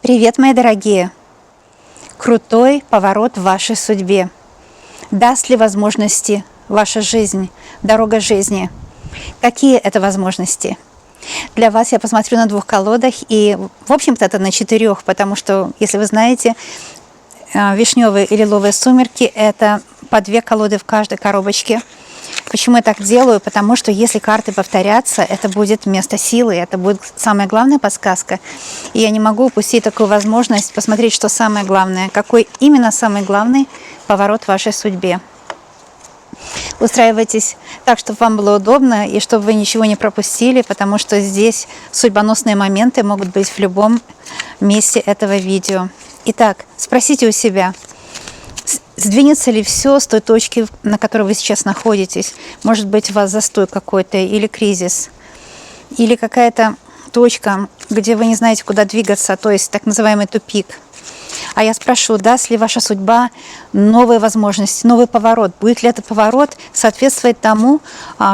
Привет, мои дорогие! Крутой поворот в вашей судьбе. Даст ли возможности ваша жизнь, дорога жизни? Какие это возможности? Для вас я посмотрю на 2 колодах, и, в общем-то, это на 4, потому что, если вы знаете, вишневые и лиловые сумерки – это по 2 колоды в каждой коробочке. Почему я так делаю? Потому что если карты повторятся, это будет место силы, это будет самая главная подсказка. И я не могу упустить такую возможность посмотреть, что самое главное, какой именно самый главный поворот в вашей судьбе. Устраивайтесь так, чтобы вам было удобно и чтобы вы ничего не пропустили, потому что здесь судьбоносные моменты могут быть в любом месте этого видео. Итак, спросите у себя, сдвинется ли все с той точки, на которой вы сейчас находитесь? Может быть, у вас застой какой-то или кризис, или какая-то точка, где вы не знаете, куда двигаться, то есть так называемый тупик. А я спрошу, даст ли ваша судьба новые возможности, новый поворот? Будет ли этот поворот соответствовать тому,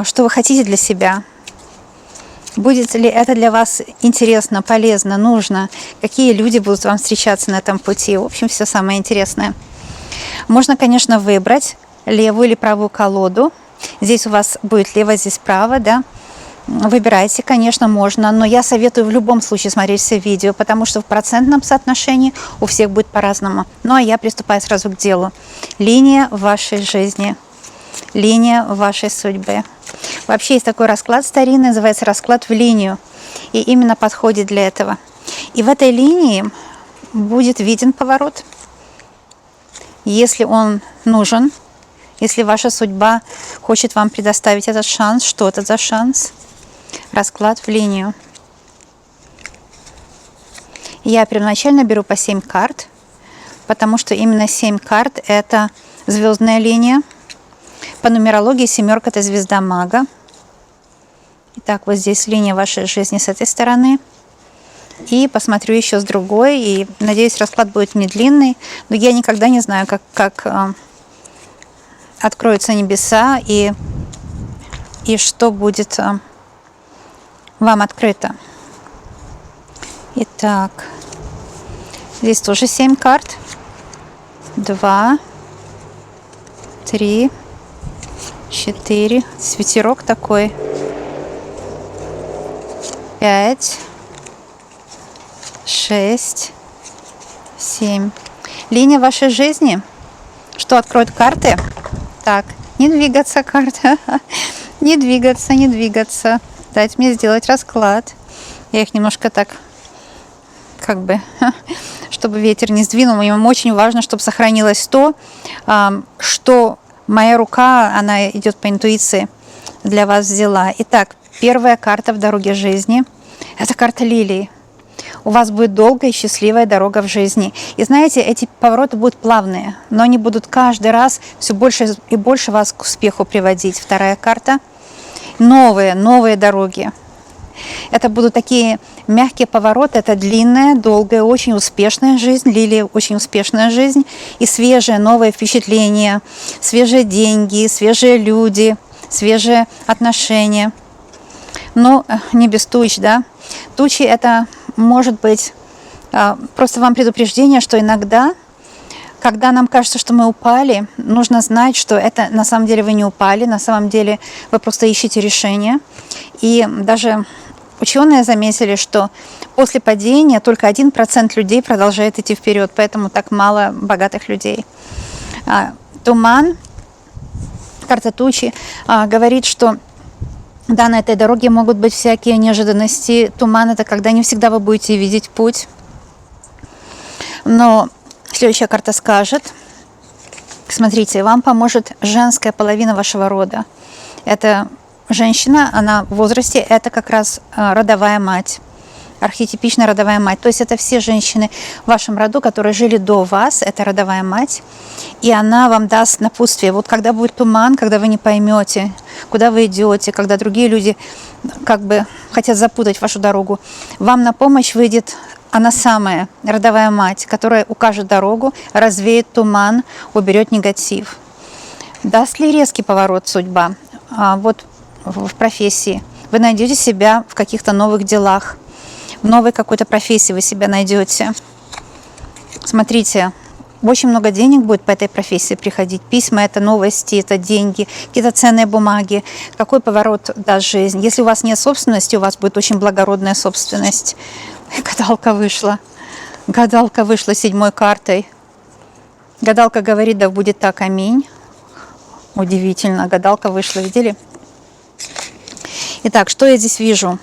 что вы хотите для себя? Будет ли это для вас интересно, полезно, нужно? Какие люди будут вам встречаться на этом пути? В общем, все самое интересное. Можно, конечно, выбрать левую или правую колоду. Здесь у вас будет лево, здесь право, да? Выбирайте, конечно, можно, но я советую в любом случае смотреть все видео, потому что в процентном соотношении у всех будет по-разному. Ну, а я приступаю сразу к делу. Линия вашей жизни, линия вашей судьбы. Вообще есть такой расклад старинный, называется расклад в линию, и именно подходит для этого. И в этой линии будет виден поворот. Если он нужен, если ваша судьба хочет вам предоставить этот шанс, что это за шанс? Расклад в линию. Я первоначально беру по 7 карт, потому что именно 7 карт – это звездная линия. По нумерологии 7 – это звезда мага. Итак, вот здесь линия вашей жизни с этой стороны. И посмотрю еще с другой, и надеюсь, расклад будет не длинный, но я никогда не знаю, как откроются небеса и что будет вам открыто. Итак, здесь тоже 7 карт. 2, 3, 4, ветерок такой. 5, 6, 7. Линия вашей жизни. Что откроют карты? Так, не двигаться, карта. Не двигаться, не двигаться. Дайте мне сделать расклад. Я их немножко так, чтобы ветер не сдвинул. Им очень важно, чтобы сохранилось то, что моя рука, она идет по интуиции, для вас взяла. Итак, первая карта в дороге жизни – это карта лилии. У вас будет долгая и счастливая дорога в жизни. И знаете, эти повороты будут плавные, но они будут каждый раз все больше и больше вас к успеху приводить. Вторая карта – новые дороги. Это будут такие мягкие повороты, это длинная, долгая, очень успешная жизнь, лилия очень успешная жизнь, и свежие новые впечатления, свежие деньги, свежие люди, свежие отношения. Но не без туч, да? Тучи – это может быть просто вам предупреждение, что иногда, когда нам кажется, что мы упали, нужно знать, что это на самом деле вы не упали, на самом деле вы просто ищете решение. И даже ученые заметили, что после падения только 1% людей продолжает идти вперед, поэтому так мало богатых людей. Туман, карта тучи, говорит, что да, на этой дороге могут быть всякие неожиданности. Туман – это когда не всегда вы будете видеть путь. Но следующая карта скажет, смотрите, вам поможет женская половина вашего рода. Это женщина, она в возрасте, это как раз родовая мать, архетипичная родовая мать. То есть это все женщины в вашем роду, которые жили до вас, это родовая мать. И она вам даст напутствие. Вот когда будет туман, когда вы не поймете, куда вы идете, когда другие люди хотят запутать вашу дорогу, вам на помощь выйдет она самая, родовая мать, которая укажет дорогу, развеет туман, уберет негатив. Даст ли резкий поворот судьба? Вот в профессии. Вы найдете себя в каких-то новых делах, в новой какой-то профессии вы себя найдете. Смотрите, очень много денег будет по этой профессии приходить. Письма – это новости, это деньги, какие-то ценные бумаги. Какой поворот даст жизнь? Если у вас нет собственности, у вас будет очень благородная собственность. Гадалка вышла. Гадалка вышла 7-й картой. Гадалка говорит, да будет так, аминь. Удивительно, гадалка вышла, видели? Итак, что я здесь вижу?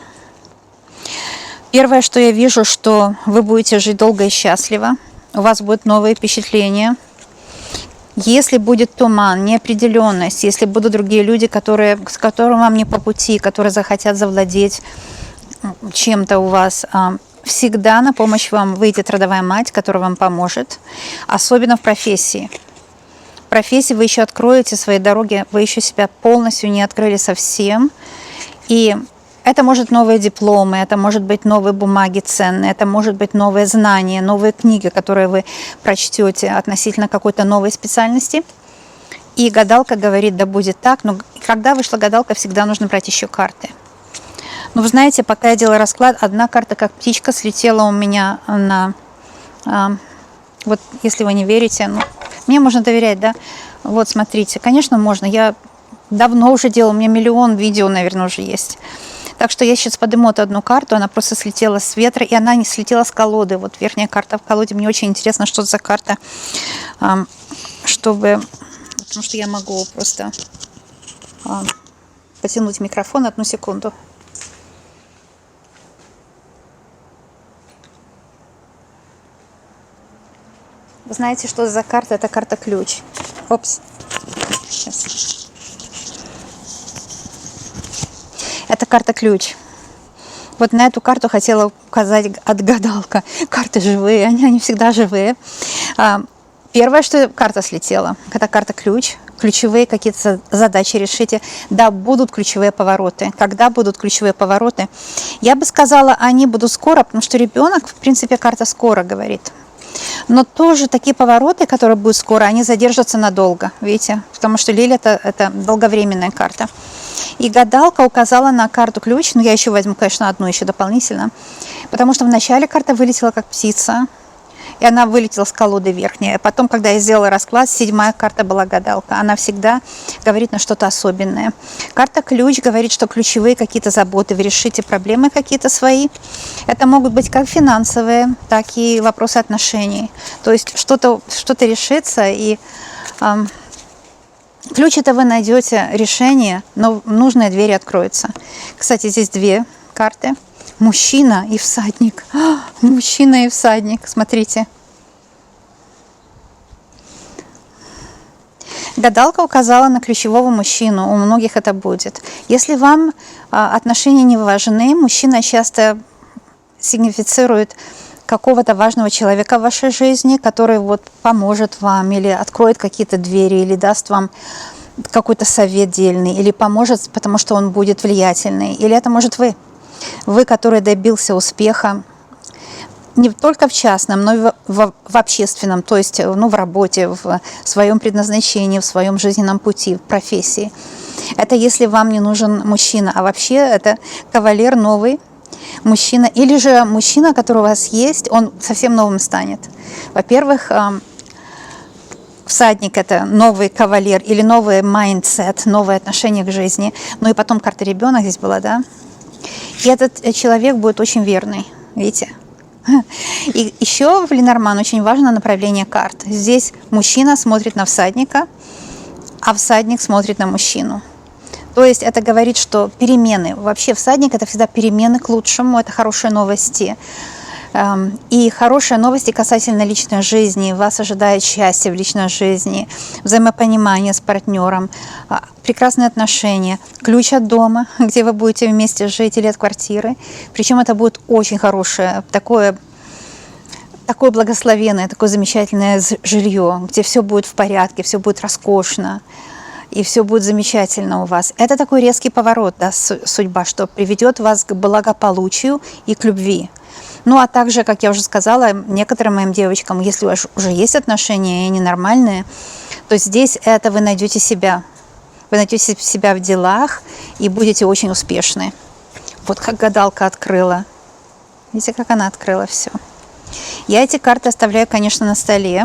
Первое, что я вижу, что вы будете жить долго и счастливо. У вас будут новые впечатления. Если будет туман, неопределенность, если будут другие люди, с которыми вам не по пути, которые захотят завладеть чем-то у вас, всегда на помощь вам выйдет родовая мать, которая вам поможет, особенно в профессии. В профессии вы еще откроете свои дороги, вы еще себя полностью не открыли совсем. И это может новые дипломы, это может быть новые бумаги ценные, это может быть новые знания, новые книги, которые вы прочтете относительно какой-то новой специальности. И гадалка говорит, да будет так, но когда вышла гадалка, всегда нужно брать еще карты. Но вы знаете, пока я делала расклад, одна карта, как птичка, слетела у меня на... вот если вы не верите, ну, мне можно доверять, да? Вот смотрите, конечно, можно. Я давно уже делала, у меня миллион видео, наверное, уже есть. Так что я сейчас подниму эту одну карту, она просто слетела с ветра, и она не слетела с колоды. Вот верхняя карта в колоде. Мне очень интересно, что за карта, потому что я могу просто потянуть микрофон. Одну секунду. Вы знаете, что за карта? Это карта-ключ. Опс. Сейчас. Это карта-ключ. Вот на эту карту хотела указать отгадалка. Карты живые, они всегда живые. Первое, что карта слетела, это карта-ключ. Ключевые какие-то задачи решите. Да, будут ключевые повороты. Когда будут ключевые повороты? Я бы сказала, они будут скоро, потому что ребенок, в принципе, карта скоро говорит. Но тоже такие повороты, которые будут скоро, они задержатся надолго, видите? Потому что Лилия это долговременная карта. И гадалка указала на карту ключ, но я еще возьму, конечно, одну еще дополнительно, потому что вначале карта вылетела как птица, и она вылетела с колоды верхней. А потом, когда я сделала расклад, 7-я карта была гадалка. Она всегда говорит на что-то особенное. Карта ключ говорит, что ключевые какие-то заботы, вы решите проблемы какие-то свои. Это могут быть как финансовые, так и вопросы отношений. То есть что-то решится, и ключ это вы найдете решение, но нужные двери откроются. Кстати, здесь 2 карты. Мужчина и всадник. Мужчина и всадник. Смотрите. Гадалка указала на ключевого мужчину. У многих это будет. Если вам отношения не важны, мужчина часто сигнифицирует какого-то важного человека в вашей жизни, который вот поможет вам или откроет какие-то двери, или даст вам какой-то совет дельный, или поможет, потому что он будет влиятельный. Или это может вы. Вы, который добился успеха не только в частном, но и в общественном, то есть в работе, в своем предназначении, в своем жизненном пути, в профессии. Это если вам не нужен мужчина, а вообще это кавалер новый, мужчина, или же мужчина, который у вас есть, он совсем новым станет. Во-первых, всадник – это новый кавалер или новый майндсет, новое отношение к жизни. Ну и потом карта ребенок здесь была, да? И этот человек будет очень верный, видите? И еще в Ленорман очень важно направление карт. Здесь мужчина смотрит на всадника, а всадник смотрит на мужчину. То есть это говорит, что перемены. Вообще всадник – это всегда перемены к лучшему, это хорошие новости. И хорошие новости касательно личной жизни. Вас ожидает счастье в личной жизни, взаимопонимание с партнером, прекрасные отношения, ключ от дома, где вы будете вместе жить, или от квартиры. Причем это будет очень хорошее, такое благословенное, такое замечательное жилье, где все будет в порядке, все будет роскошно. И все будет замечательно у вас. Это такой резкий поворот, да, судьба, что приведет вас к благополучию и к любви. Ну, а также, как я уже сказала, некоторым моим девочкам, если у вас уже есть отношения, и они нормальные, то здесь это вы найдете себя. Вы найдете себя в делах и будете очень успешны. Вот как гадалка открыла. Видите, как она открыла все. Я эти карты оставляю, конечно, на столе,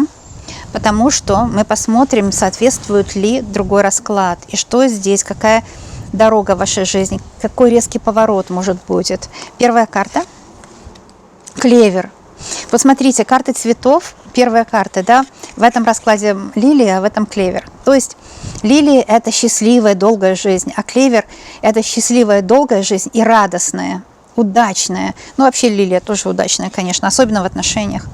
потому что мы посмотрим, соответствует ли другой расклад, и что здесь, какая дорога в вашей жизни, какой резкий поворот может будет. Первая карта – клевер. Вот смотрите, карты цветов, первая карта, да, в этом раскладе лилия, а в этом клевер. То есть лилия – это счастливая, долгая жизнь, а клевер – это счастливая, долгая жизнь и радостная, удачная. Ну, вообще лилия тоже удачная, конечно, особенно в отношениях.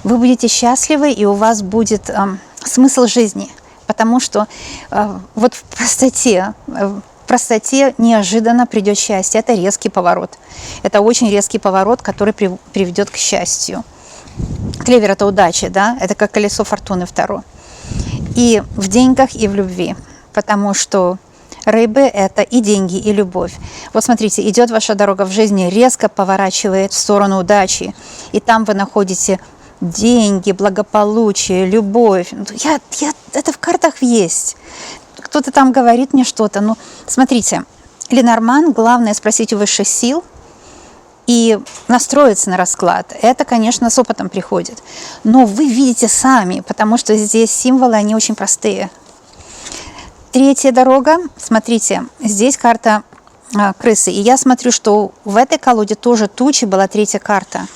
Вы будете счастливы, и у вас будет смысл жизни, потому что вот в простоте неожиданно придет счастье. Это резкий поворот. Это очень резкий поворот, который приведет к счастью. Клевер – это удача, да? Это как колесо фортуны второе. И в деньгах, и в любви, потому что рыбы – это и деньги, и любовь. Вот смотрите, идет ваша дорога в жизни, резко поворачивает в сторону удачи, и там вы находите деньги, благополучие, любовь. Это в картах есть. Кто-то там говорит мне что-то. Ну, смотрите, Ленорман, главное спросить у высших сил и настроиться на расклад. Это, конечно, с опытом приходит. Но вы видите сами, потому что здесь символы, они очень простые. Третья дорога, смотрите, здесь карта крысы. И я смотрю, что в этой колоде тоже тучи была третья карта.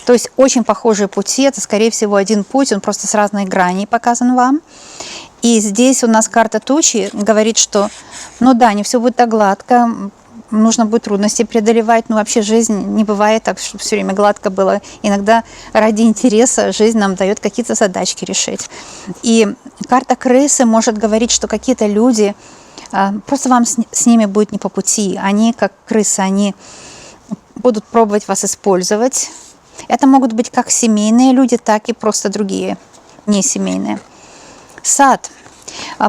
То есть очень похожие пути, это, скорее всего, один путь, он просто с разной граней показан вам. И здесь у нас карта тучи говорит, что, ну да, не все будет так гладко, нужно будет трудности преодолевать, но вообще жизнь не бывает так, чтобы все время гладко было. Иногда ради интереса жизнь нам дает какие-то задачки решить. И карта крысы может говорить, что какие-то люди, просто вам с ними будет не по пути. Они, как крысы, они будут пробовать вас использовать. Это могут быть как семейные люди, так и просто другие, не семейные. Сад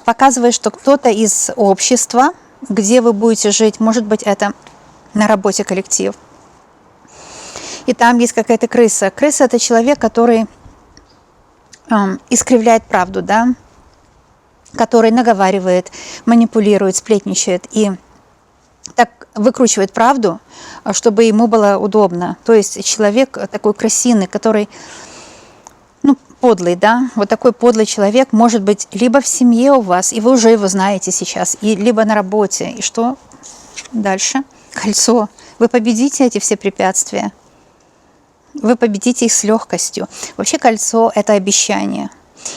показывает, что кто-то из общества, где вы будете жить, может быть, это на работе коллектив. И там есть какая-то крыса. Крыса – это человек, который искривляет правду, да? Который наговаривает, манипулирует, сплетничает и так выкручивает правду, чтобы ему было удобно. То есть человек такой крысиный, который, ну, подлый, да, вот такой подлый человек может быть либо в семье у вас, и вы уже его знаете сейчас, и либо на работе. И что дальше? Кольцо. Вы победите эти все препятствия. Вы победите их с легкостью. Вообще кольцо – это обещание.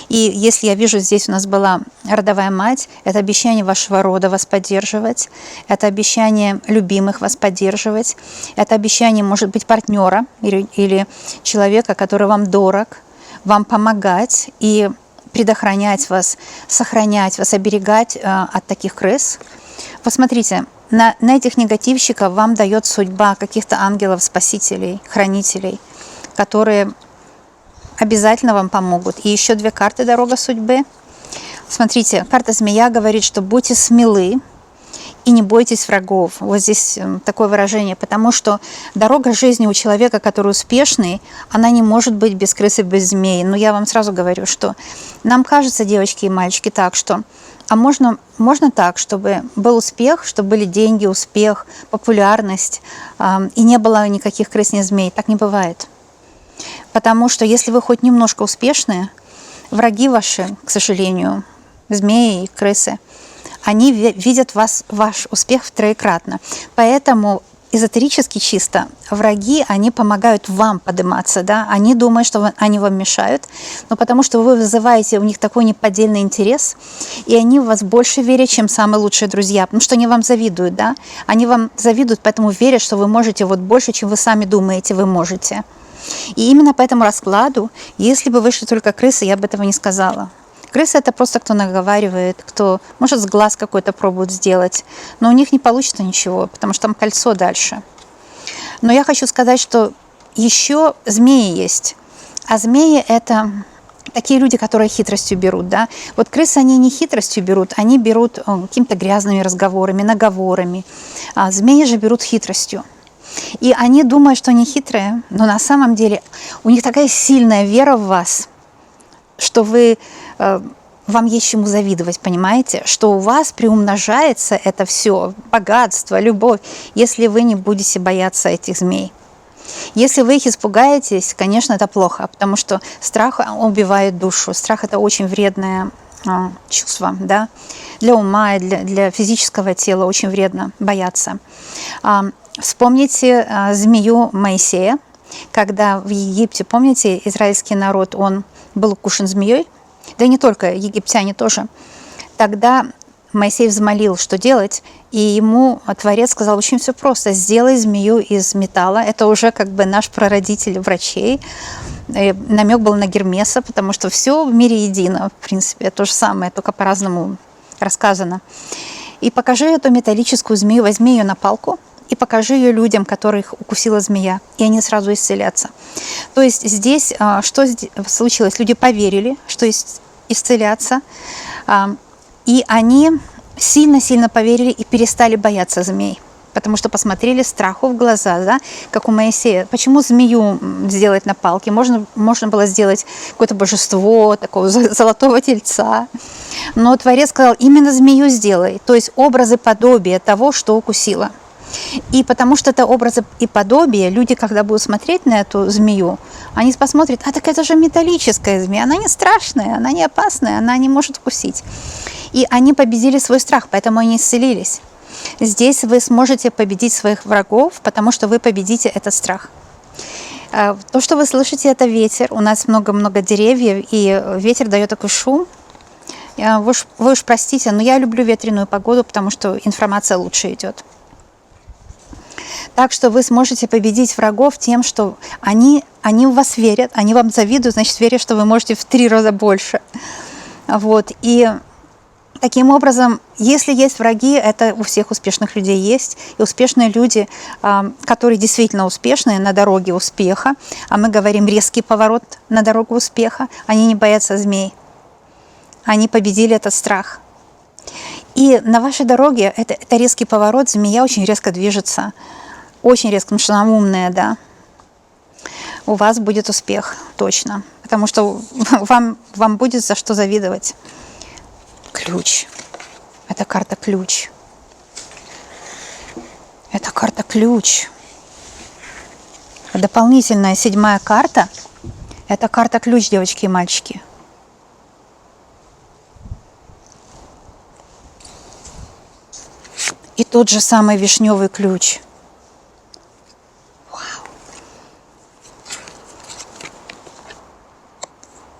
И если я вижу, здесь у нас была родовая мать, это обещание вашего рода вас поддерживать, это обещание любимых вас поддерживать, это обещание, может быть, партнера или человека, который вам дорог, вам помогать и предохранять вас, сохранять вас, оберегать от таких крыс. Посмотрите, на этих негативщиков вам дает судьба каких-то ангелов-спасителей, хранителей, которые обязательно вам помогут. И еще две карты «Дорога судьбы». Смотрите, карта змея говорит, что будьте смелы и не бойтесь врагов. Вот здесь такое выражение, потому что дорога жизни у человека, который успешный, она не может быть без крысы, без змеи. Но я вам сразу говорю, что нам кажется, девочки и мальчики, так, что можно так, чтобы был успех, чтобы были деньги, успех, популярность, и не было никаких крыс, ни змей. Так не бывает. Потому что если вы хоть немножко успешны, враги ваши, к сожалению, змеи и крысы, они видят ваш успех втроекратно. Поэтому эзотерически чисто враги, они помогают вам подниматься, да? Они думают, что они вам мешают, но потому что вы вызываете у них такой неподдельный интерес, и они в вас больше верят, чем самые лучшие друзья, потому что они вам завидуют, да? Они вам завидуют, поэтому верят, что вы можете вот больше, чем вы сами думаете, вы можете. И именно по этому раскладу, если бы вышли только крысы, я бы этого не сказала. Крысы – это просто кто наговаривает, кто, может, с глаз какой-то пробует сделать, но у них не получится ничего, потому что там кольцо дальше. Но я хочу сказать, что еще змеи есть. А змеи – это такие люди, которые хитростью берут, да. Вот крысы, они не хитростью берут, они берут какими-то грязными разговорами, наговорами. А змеи же берут хитростью. И они думают, что они хитрые, но на самом деле у них такая сильная вера в вас, что вам есть чему завидовать, понимаете? Что у вас приумножается это все, богатство, любовь, если вы не будете бояться этих змей. Если вы их испугаетесь, конечно, это плохо, потому что страх убивает душу. Страх – это очень вредное чувство, да? Для ума и для физического тела очень вредно бояться. Вспомните змею Моисея, когда в Египте, помните, израильский народ, он был укушен змеей, да и не только, египтяне тоже. Тогда Моисей взмолил, что делать, и ему Творец сказал очень все просто: сделай змею из металла. Это уже как бы наш прародитель врачей. И намек был на Гермеса, потому что все в мире едино, в принципе, то же самое, только по-разному рассказано. И покажи эту металлическую змею, возьми ее на палку и покажи ее людям, которых укусила змея, и они сразу исцелятся. То есть здесь что случилось? Люди поверили, что исцелятся, и они сильно-сильно поверили и перестали бояться змей, потому что посмотрели страху в глаза, да, как у Моисея. Почему змею сделать на палке? Можно было сделать какое-то божество, такого золотого тельца. Но Творец сказал, именно змею сделай, то есть образы подобия того, что укусило. И потому что это образы и подобие, люди, когда будут смотреть на эту змею, они посмотрят, так это же металлическая змея, она не страшная, она не опасная, она не может укусить. И они победили свой страх, поэтому они исцелились. Здесь вы сможете победить своих врагов, потому что вы победите этот страх. То, что вы слышите, это ветер. У нас много-много деревьев, и ветер дает такой шум. Вы уж простите, но я люблю ветреную погоду, потому что информация лучше идет. Так что вы сможете победить врагов тем, что они в вас верят, они вам завидуют, значит, верят, что вы можете в 3 раза больше. Вот. И таким образом, если есть враги, это у всех успешных людей есть. И успешные люди, которые действительно успешные на дороге успеха, а мы говорим резкий поворот на дорогу успеха, они не боятся змей. Они победили этот страх. И на вашей дороге это резкий поворот, змея очень резко движется. Очень резко, потому что она умная, да. У вас будет успех, точно. Потому что вам будет за что завидовать. Ключ. Это карта ключ. Это карта ключ. Дополнительная 7-я карта. Это карта ключ, девочки и мальчики. И тот же самый вишневый ключ.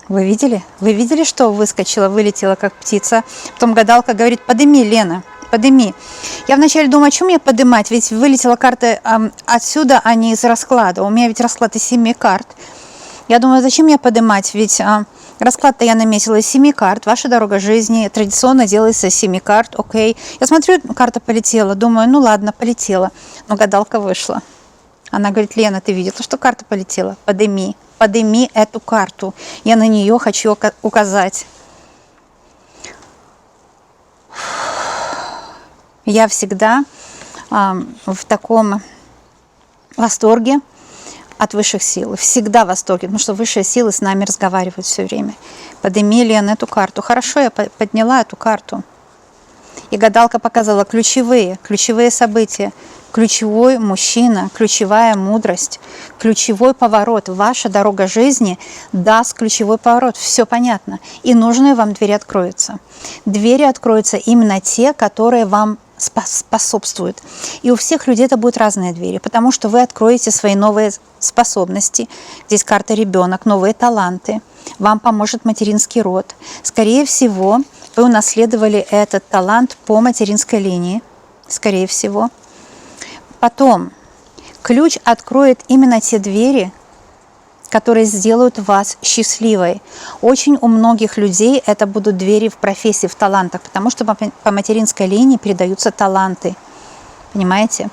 Вы видели? Вы видели, что выскочила, вылетела, как птица? Потом гадалка говорит, подыми, Лена, подыми. Я вначале думаю, а что мне подымать? Ведь вылетела карта отсюда, а не из расклада. У меня ведь расклад из 7 карт. Я думаю, зачем мне подымать? Ведь расклад-то я наметила из 7 карт. Ваша дорога жизни традиционно делается из 7 карт. Окей. Я смотрю, карта полетела. Думаю, ну ладно, полетела. Но гадалка вышла. Она говорит, Лена, ты видела, что карта полетела? Подыми. Подыми эту карту. Я на нее хочу указать. Я всегда в таком восторге от высших сил. Всегда в восторге, потому что высшие силы с нами разговаривают все время. Подыми, Лена, эту карту. Хорошо, я подняла эту карту. И гадалка показала ключевые события. Ключевой мужчина, ключевая мудрость, ключевой поворот. Ваша дорога жизни даст ключевой поворот. Все понятно. И нужные вам двери откроются. Двери откроются именно те, которые вам способствуют. И у всех людей это будут разные двери, потому что вы откроете свои новые способности. Здесь карта ребенок, новые таланты. Вам поможет материнский род. Скорее всего, вы унаследовали этот талант по материнской линии. Скорее всего. Потом ключ откроет именно те двери, которые сделают вас счастливой. Очень у многих людей это будут двери в профессии, в талантах, потому что по материнской линии передаются таланты. Понимаете?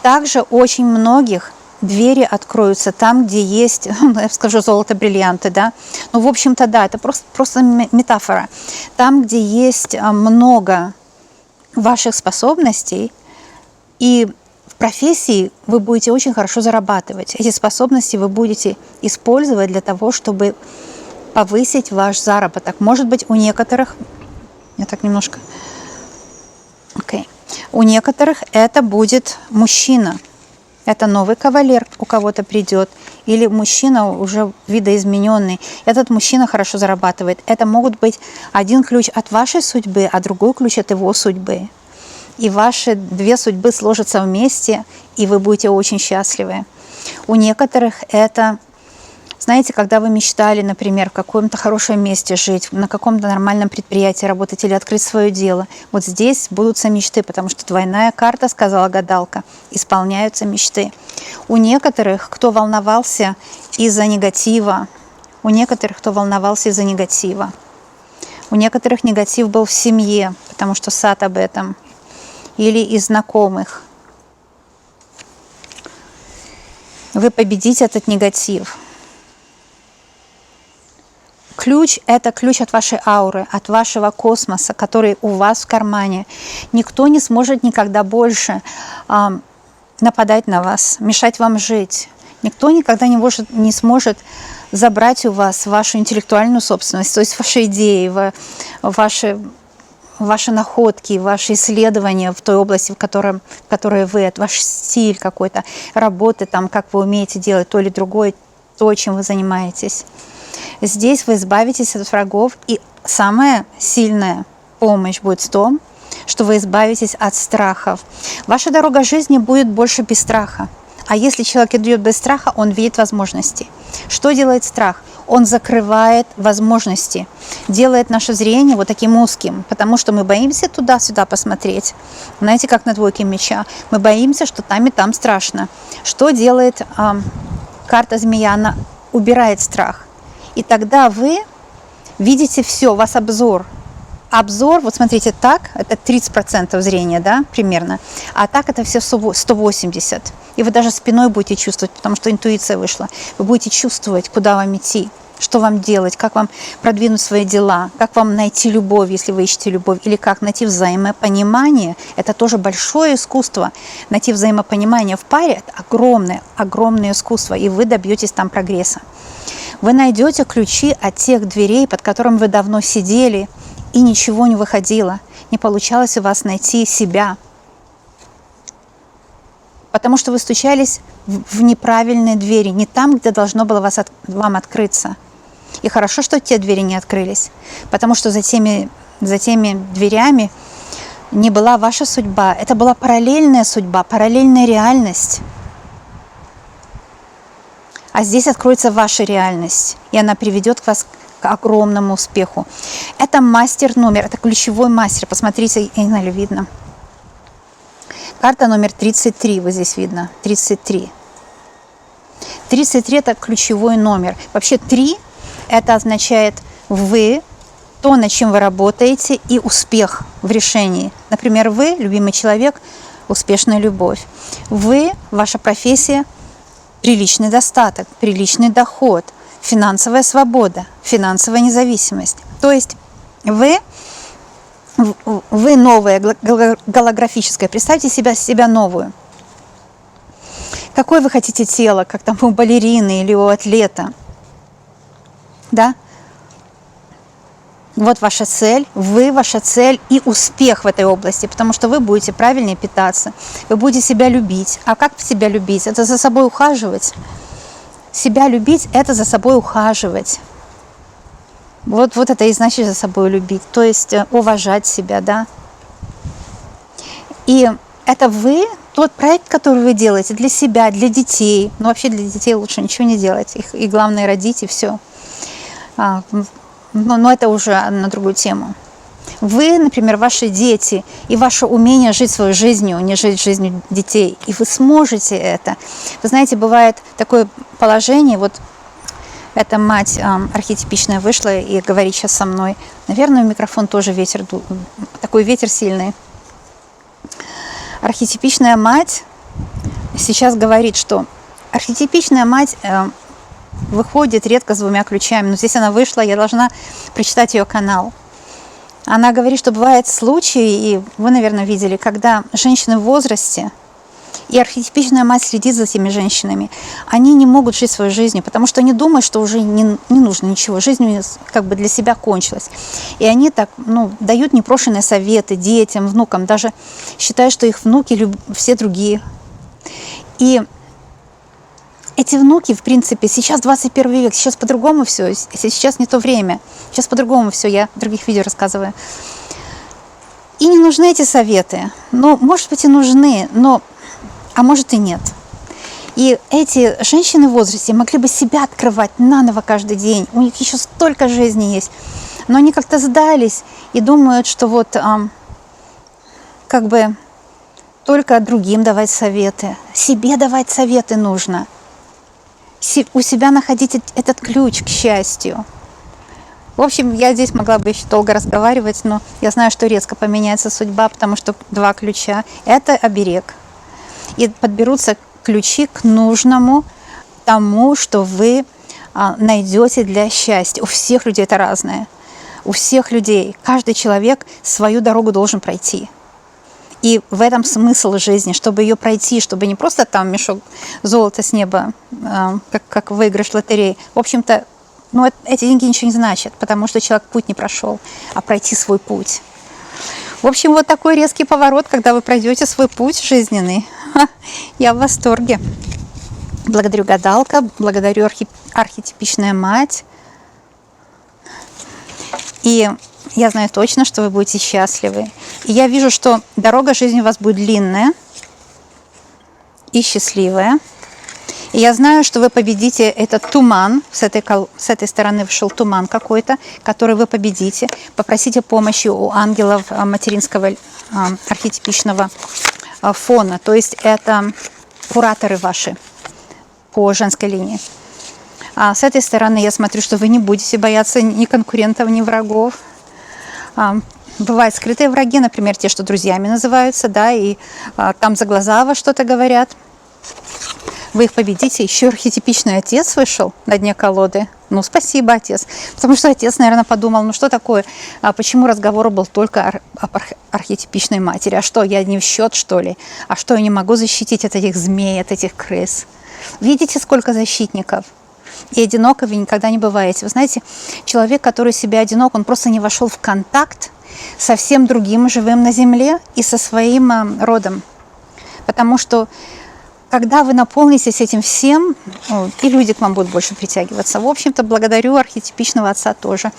Также очень многих двери откроются там, где есть, я скажу, золото, бриллианты, да. Ну, в общем-то, да, это просто метафора. Там, где есть много ваших способностей, и в профессии вы будете очень хорошо зарабатывать. Эти способности вы будете использовать для того, чтобы повысить ваш заработок. Может быть, у некоторых... Я так немножко... Окей. У некоторых это будет мужчина. Это новый кавалер у кого-то придет, или мужчина уже видоизмененный. Этот мужчина хорошо зарабатывает. Это могут быть один ключ от вашей судьбы, а другой ключ от его судьбы. И ваши две судьбы сложатся вместе, и вы будете очень счастливы. У некоторых это, знаете, когда вы мечтали, например, в каком-то хорошем месте жить, на каком-то нормальном предприятии работать или открыть свое дело, вот здесь будутся мечты, потому что двойная карта, сказала гадалка, исполняются мечты. У некоторых, кто волновался из-за негатива, у некоторых негатив был в семье, потому что сад об этом, или из знакомых. Вы победите этот негатив. Ключ – это ключ от вашей ауры, от вашего космоса, который у вас в кармане. Никто не сможет никогда больше нападать на вас, мешать вам жить. Никто никогда не сможет забрать у вас вашу интеллектуальную собственность, то есть ваши идеи, ваши находки, ваши исследования в той области, в которой вы, ваш стиль какой-то, работы, там, как вы умеете делать то или другое, то, чем вы занимаетесь. Здесь вы избавитесь от врагов, и самая сильная помощь будет в том, что вы избавитесь от страхов. Ваша дорога жизни будет больше без страха. А если человек идет без страха, он видит возможности. Что делает страх? Он закрывает возможности, делает наше зрение вот таким узким, потому что мы боимся туда-сюда посмотреть. Знаете, как на двойке меча. Мы боимся, что там и там страшно. Что делает карта змея? Она убирает страх. И тогда вы видите все, у вас обзор. Обзор, вот смотрите, так, это 30% зрения, да, примерно, а так это все 180%. И вы даже спиной будете чувствовать, потому что интуиция вышла. Вы будете чувствовать, куда вам идти, что вам делать, как вам продвинуть свои дела, как вам найти любовь, если вы ищете любовь, или как найти взаимопонимание. Это тоже большое искусство. Найти взаимопонимание в паре – это огромное, огромное искусство, и вы добьетесь там прогресса. Вы найдете ключи от тех дверей, под которыми вы давно сидели, и ничего не выходило, не получалось у вас найти себя. Потому что вы стучались в неправильные двери, не там, где должно было вам открыться. И хорошо, что те двери не открылись, потому что за теми дверями не была ваша судьба, это была параллельная судьба, параллельная реальность. А здесь откроется ваша реальность, и она приведет вас к огромному успеху. Это мастер номер, это ключевой мастер. Посмотрите, я не знаю, видно. Карта номер 33, вот здесь видно, 33. 33 – это ключевой номер. Вообще 3 – это означает вы, то, над чем вы работаете, и успех в решении. Например, вы, любимый человек, успешная любовь. Вы, ваша профессия, приличный достаток, приличный доход, финансовая свобода, финансовая независимость. То есть вы новая, голографическая. Представьте себя новую. Какое вы хотите тело, как там у балерины или у атлета? Да? Вот ваша цель, вы, ваша цель и успех в этой области, потому что вы будете правильнее питаться, вы будете себя любить. А как себя любить? Это за собой ухаживать. Себя любить – это за собой ухаживать. Вот это и значит за собой любить, то есть уважать себя, да. И это вы, тот проект, который вы делаете для себя, для детей. Ну, вообще для детей лучше ничего не делать, их и главное родить, и все. Но это уже на другую тему. Вы, например, ваши дети и ваше умение жить своей жизнью, не жить жизнью детей, и вы сможете это. Вы знаете, бывает такое положение, вот эта мать архетипичная вышла и говорит сейчас со мной. Наверное, в микрофон тоже ветер, такой ветер сильный. Архетипичная мать сейчас говорит, что архетипичная мать выходит редко с 2 ключами, но здесь она вышла, я должна прочитать ее канал. Она говорит, что бывают случаи, и вы, наверное, видели, когда женщины в возрасте, и архетипичная мать следит за теми женщинами, они не могут жить своей жизнью, потому что они думают, что уже не нужно ничего, жизнь у них как бы для себя кончилась. И они так, дают непрошенные советы детям, внукам, даже считают, что их внуки все другие. И эти внуки, в принципе, сейчас 21 век, сейчас по-другому все, сейчас не то время, сейчас по-другому все, я в других видео рассказываю. И не нужны эти советы. Ну, может быть, и нужны, а может и нет. И эти женщины в возрасте могли бы себя открывать наново каждый день. У них еще столько жизни есть. Но они как-то сдались и думают, что вот как бы только другим давать советы. Себе давать советы нужно. У себя находить этот ключ к счастью. В общем, я здесь могла бы еще долго разговаривать, но я знаю, что резко поменяется судьба, потому что 2 ключа – это оберег. И подберутся ключи к нужному тому, что вы найдете для счастья. У всех людей это разное. У всех людей. Каждый человек свою дорогу должен пройти. И в этом смысл жизни, чтобы ее пройти, чтобы не просто там мешок золота с неба, как выигрыш лотереи. В общем-то, эти деньги ничего не значат, потому что человек путь не прошел, а пройти свой путь. В общем, вот такой резкий поворот, когда вы пройдете свой путь жизненный. Я в восторге. Благодарю гадалка, благодарю архетипичная мать. И я знаю точно, что вы будете счастливы. И я вижу, что дорога жизни у вас будет длинная и счастливая. И я знаю, что вы победите этот туман. С этой стороны вышел туман какой-то, который вы победите. Попросите помощи у ангелов материнского архетипичного фона. То есть это кураторы ваши по женской линии. А с этой стороны я смотрю, что вы не будете бояться ни конкурентов, ни врагов. Бывают скрытые враги, например, те, что друзьями называются, да, и там за глаза вас что-то говорят. Вы их победите. Еще архетипичный отец вышел на дне колоды. Ну, спасибо, отец. Потому что отец, наверное, подумал, ну что такое, почему разговор был только об архетипичной матери? А что, я не в счет, что ли? А что, я не могу защитить от этих змей, от этих крыс? Видите, сколько защитников? И одиноко вы никогда не бываете. Вы знаете, человек, который себя одинок, он просто не вошел в контакт со всем другим живым на земле и со своим родом. Потому что когда вы наполнитесь этим всем, и люди к вам будут больше притягиваться. В общем-то, благодарю архетипичного отца тоже.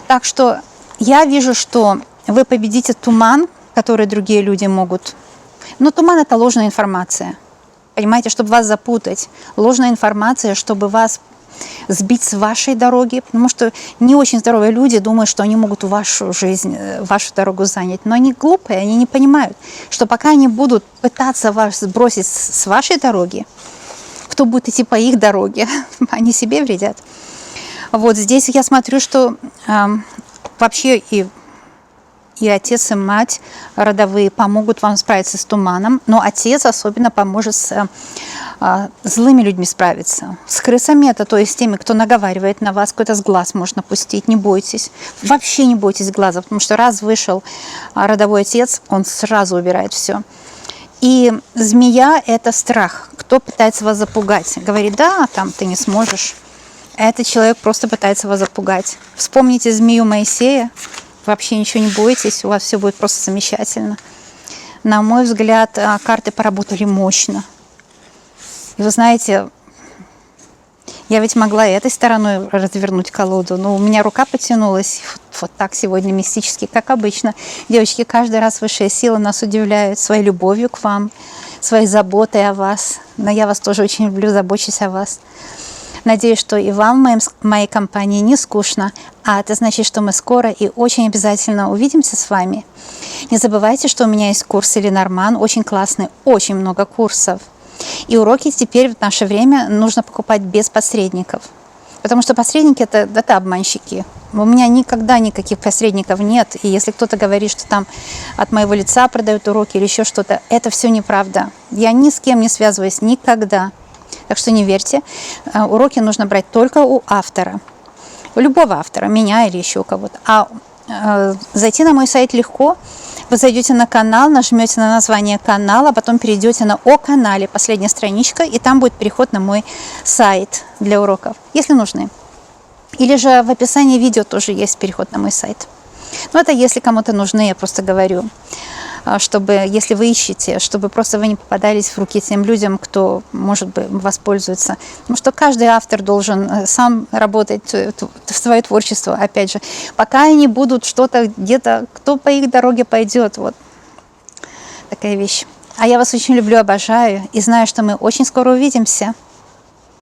Так что я вижу, что вы победите туман, который другие люди могут. Но туман – это ложная информация. Понимаете, чтобы вас запутать. Ложная информация, чтобы вас сбить с вашей дороги, потому что не очень здоровые люди думают, что они могут вашу жизнь, вашу дорогу занять. Но они глупые, они не понимают, что пока они будут пытаться вас сбросить с вашей дороги, кто будет идти по их дороге, они себе вредят. Вот здесь я смотрю, что вообще и отец, и мать родовые помогут вам справиться с туманом, но отец особенно поможет с злыми людьми справиться. С крысами это, то есть с теми, кто наговаривает на вас, какой-то с глаз можно пустить, не бойтесь. Вообще не бойтесь глаза, потому что раз вышел родовой отец, он сразу убирает все. И змея – это страх. Кто пытается вас запугать? Говорит, да, там ты не сможешь. Этот человек просто пытается вас запугать. Вспомните змею Моисея. Вообще ничего не бойтесь, у вас все будет просто замечательно. На мой взгляд, карты поработали мощно. И вы знаете, я ведь могла этой стороной развернуть колоду, но у меня рука потянулась вот так сегодня мистически, как обычно. Девочки, каждый раз высшие силы нас удивляют своей любовью к вам, своей заботой о вас. Но я вас тоже очень люблю, забочусь о вас. Надеюсь, что и вам в моей компании не скучно, а это значит, что мы скоро и очень обязательно увидимся с вами. Не забывайте, что у меня есть курсы Ленорман, очень классный, очень много курсов. И уроки теперь в наше время нужно покупать без посредников, потому что посредники это обманщики. У меня никогда никаких посредников нет, и если кто-то говорит, что там от моего лица продают уроки или еще что-то, это все неправда. Я ни с кем не связываюсь никогда. Так что не верьте, уроки нужно брать только у автора, у любого автора, меня или еще у кого-то. А зайти на мой сайт легко. Вы зайдете на канал, нажмете на название канала, потом перейдете на «О канале», последняя страничка, и там будет переход на мой сайт для уроков, если нужны. Или же в описании видео тоже есть переход на мой сайт. Но это если кому-то нужны, я просто говорю. чтобы, если вы ищете, чтобы просто вы не попадались в руки тем людям, кто, может быть, воспользуется. Потому что каждый автор должен сам работать в свое творчество, опять же. Пока они будут что-то где-то, кто по их дороге пойдет, вот такая вещь. А я вас очень люблю, обожаю и знаю, что мы очень скоро увидимся.